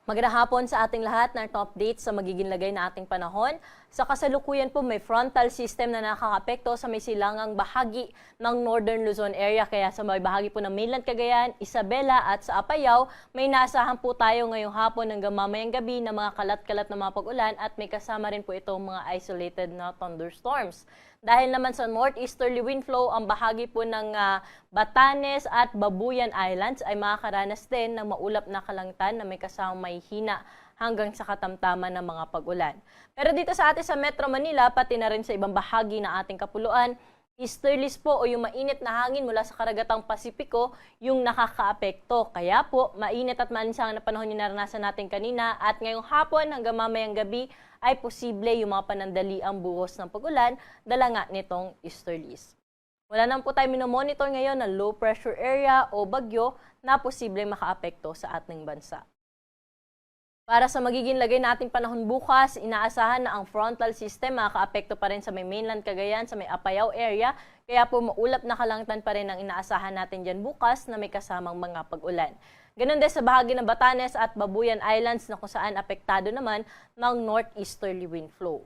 Magandang hapon sa ating lahat ng update sa magiging lagay na ating panahon. Sa kasalukuyan po may frontal system na nakakaapekto sa may silangang bahagi ng Northern Luzon area. Kaya sa may bahagi po ng mainland Cagayan, Isabela at sa Apayao, may naasahan po tayo ngayong hapon hanggang mamayang gabi na mga kalat-kalat na mga pag-ulan at may kasama rin po itong mga isolated na thunderstorms. Dahil naman sa northeasterly wind flow, ang bahagi po ng Batanes at Babuyan Islands ay makakaranas din ng maulap na kalangitan na may kasamang may hina hanggang sa katamtaman ng mga pag-ulan. Pero dito sa atin sa Metro Manila, pati na rin sa ibang bahagi ng ating kapuluan, easterlies po o yung mainit na hangin mula sa karagatang Pasipiko yung nakakaapekto. Kaya po, mainit at maalinsang na panahon yung naranasan natin kanina at ngayong hapon hanggang mamayang gabi ay posible yung mga panandali ang buhos ng pag-ulan dala nga nitong easterlies. Wala nang po tayo minomonitor ngayon ng low pressure area o bagyo na posible makaapekto sa ating bansa. Para sa magiging lagay nating panahon bukas, inaasahan na ang frontal system makakaapekto pa rin sa may mainland Cagayan, sa may Apayao area, kaya po maulap na kalangitan pa rin ang inaasahan natin dyan bukas na may kasamang mga pag-ulan. Ganon din sa bahagi ng Batanes at Babuyan Islands na kung saan apektado naman ng northeasterly wind flow.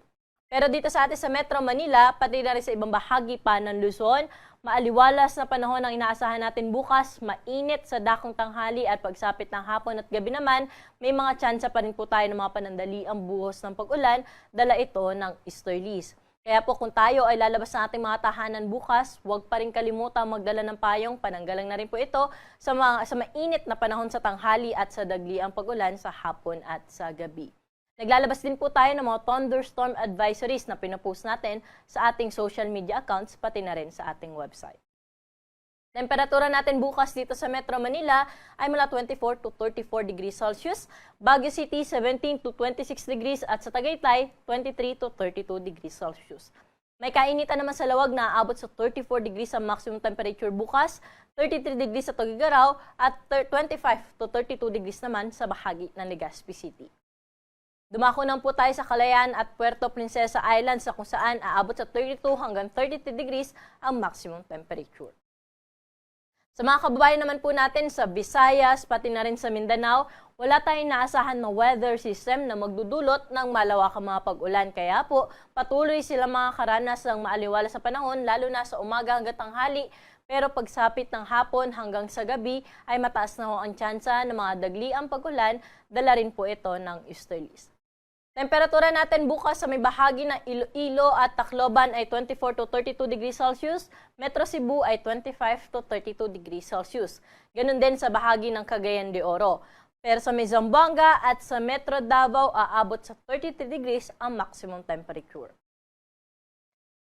Pero dito sa atin sa Metro Manila, pati na rin sa ibang bahagi pa ng Luzon, maaliwalas na panahon ang inaasahan natin bukas, mainit sa dakong tanghali at pagsapit ng hapon at gabi naman, may mga tsansa pa rin po tayo ng mga panandali ang buhos ng pag-ulan, dala ito ng easterlies. Kaya po kung tayo ay lalabas ng ating mga tahanan bukas, huwag pa rin kalimutan magdala ng payong, pananggalang na rin po ito sa mainit na panahon sa tanghali at sa dagli ang pag-ulan sa hapon at sa gabi. Naglalabas din po tayo ng mga thunderstorm advisories na pinopost natin sa ating social media accounts pati na rin sa ating website. Temperatura natin bukas dito sa Metro Manila ay mula 24 to 34 degrees Celsius, Baguio City 17 to 26 degrees at sa Tagaytay 23 to 32 degrees Celsius. May kainitan naman sa Lawag na aabot sa 34 degrees ang maximum temperature bukas, 33 degrees sa Tuguegarao at 25 to 32 degrees naman sa bahagi ng Legazpi City. Dumako na po tayo sa Calayan at Puerto Princesa Islands kung saan aabot sa 32 hanggang 33 degrees ang maximum temperature. Sa mga kababayan naman po natin sa Visayas, pati na rin sa Mindanao, wala tayong naasahan na weather system na magdudulot ng malawakang mga pag-ulan. Kaya po, patuloy sila mga karanas ng maaliwala sa panahon, lalo na sa umaga hanggang tanghali. Pero pagsapit ng hapon hanggang sa gabi ay mataas na ho ang tsansa ng mga dagliang pag-ulan, dala rin po ito ng easterlies. Temperatura natin bukas sa may bahagi ng Iloilo at Tacloban ay 24 to 32 degrees Celsius, Metro Cebu ay 25 to 32 degrees Celsius. Ganun din sa bahagi ng Cagayan de Oro. Pero sa may Zamboanga at sa Metro Davao aabot sa 33 degrees ang maximum temperature.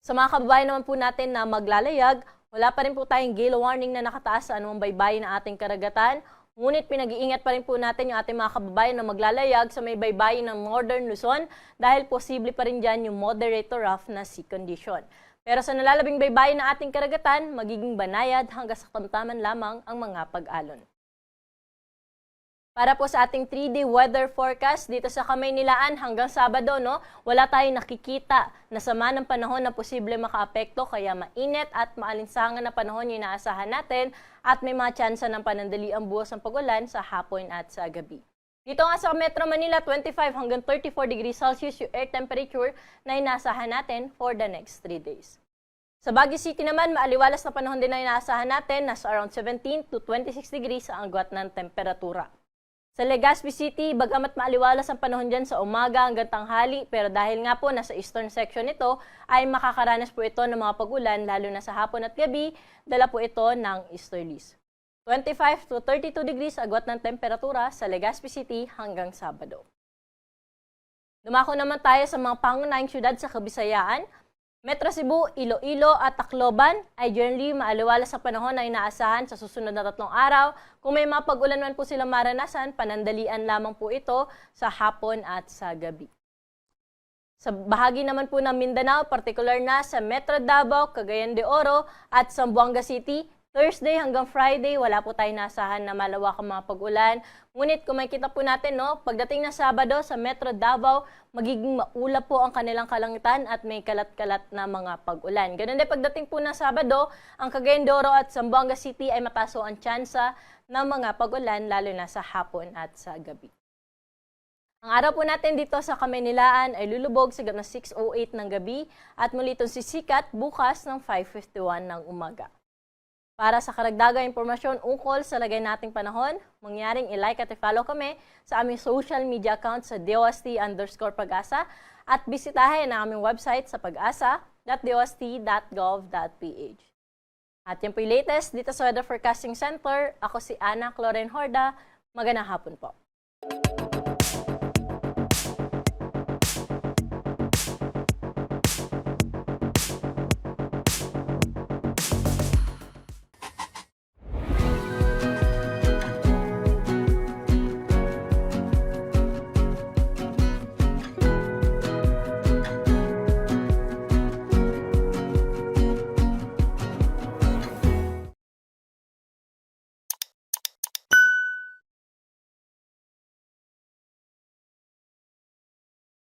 Sa mga kababayan naman po natin na maglalayag, wala pa rin po tayong gale warning na nakataas sa anumang baybayin ng ating karagatan. Ngunit pinag-iingat pa rin po natin yung ating mga kababayan na maglalayag sa may baybayin ng Northern Luzon dahil posible pa rin dyan yung moderate to rough na sea condition. Pero sa nalalabing baybayin ng ating karagatan, magiging banayad hanggang sa katamtaman lamang ang mga pag-alon. Para po sa ating 3-day weather forecast dito sa Kamaynilaan hanggang Sabado, wala tayong nakikita na sama ng panahon na posible makaapekto kaya mainit at maalinsangan na panahon yung inaasahan natin at may mga tsansa ng panandali ang buhos ng pag-ulan sa hapon at sa gabi. Dito nga sa Metro Manila, 25 hanggang 34 degrees Celsius yung air temperature na inaasahan natin for the next 3 days. Sa Baguio City naman, maaliwalas na panahon din na inaasahan natin, nasa around 17 to 26 degrees ang agwat ng temperatura. Sa Legazpi City, bagamat maaliwalas ang panahon dyan sa umaga hanggang tanghali, pero dahil nga po nasa eastern section ito, ay makakaranas po ito ng mga pag-ulan, lalo na sa hapon at gabi, dala po ito ng easterlies. 25 to 32 degrees agwat ng temperatura sa Legazpi City hanggang Sabado. Dumako naman tayo sa mga pangunahing syudad sa Kabisayaan. Metro Cebu, Iloilo at Tacloban ay generally maaliwalas sa panahon na inaasahan sa susunod na 3 araw. Kung may mga pag-ulan man po silang maranasan, panandalian lamang po ito sa hapon at sa gabi. Sa bahagi naman po ng Mindanao, particular na sa Metro Davao, Cagayan de Oro at Zamboanga City, Thursday hanggang Friday, wala po tayong naasahan na malawakang mga pag-ulan. Ngunit kung makikita po natin, pagdating ng Sabado sa Metro Davao, magiging maulap po ang kanilang kalangitan at may kalat-kalat na mga pag-ulan. Ganun din pagdating po ng Sabado, ang Cagayan de Oro at Zamboanga City ay mataas ang tsansa ng mga pag-ulan lalo na sa hapon at sa gabi. Ang araw po natin dito sa Kamaynilaan ay lulubog sa 6:08 ng gabi at muli itong sisikat bukas ng 5:51 ng umaga. Para sa karagdagang impormasyon ukol sa lagay nating panahon, mangyaring i-like at i-follow kami sa aming social media account sa DOST_Pag-asa at bisitahin ang aming website sa pag-asa.dost.gov.ph. At yan po yung latest dito sa Weather Forecasting Center. Ako si Ana Cloren Horda. Magandang hapon po.